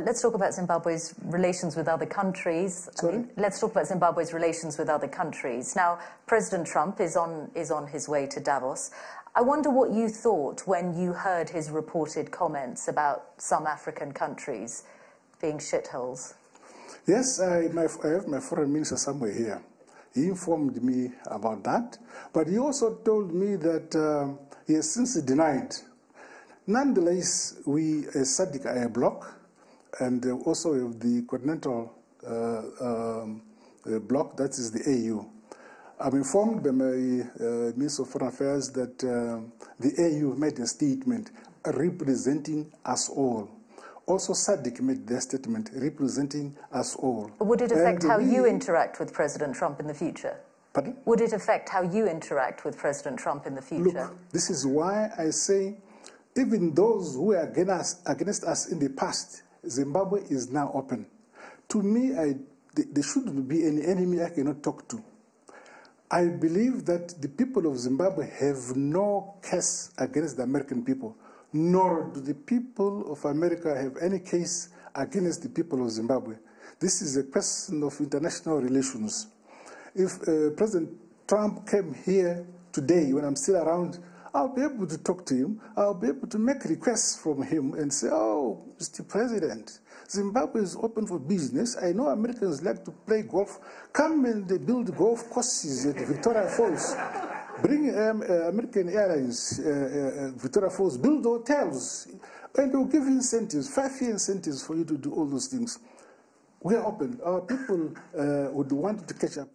Let's talk about Zimbabwe's relations with other countries. Let's talk about Zimbabwe's relations with other countries. Now, President Trump is on his way to Davos. I wonder what you thought when you heard his reported comments about some African countries being shitholes. Yes, I have my foreign minister somewhere here. He informed me about that, but he also told me that he has since denied. Nonetheless, we as SADC are a bloc, and also the continental bloc, that is the AU. I'm informed by my Minister of Foreign Affairs that the AU made a statement representing us all. Also, SADC made their statement representing us all. Would it affect how you interact with President Trump in the future? Pardon? Would it affect how you interact with President Trump in the future? Look, this is why I say even those who were against us in the past, Zimbabwe is now open. To me, there shouldn't be any enemy I cannot talk to. I believe that the people of Zimbabwe have no case against the American people, nor do the people of America have any case against the people of Zimbabwe. This is a question of international relations. If President Trump came here today, when I'm still around, I'll be able to talk to him. I'll be able to make requests from him and say, oh, Mr. President, Zimbabwe is open for business. I know Americans like to play golf. Come and build golf courses at Victoria Falls. Bring American Airlines, Victoria Falls, build hotels. And they'll give you incentives, 5-year incentives for you to do all those things. We are open. Our people would want to catch up.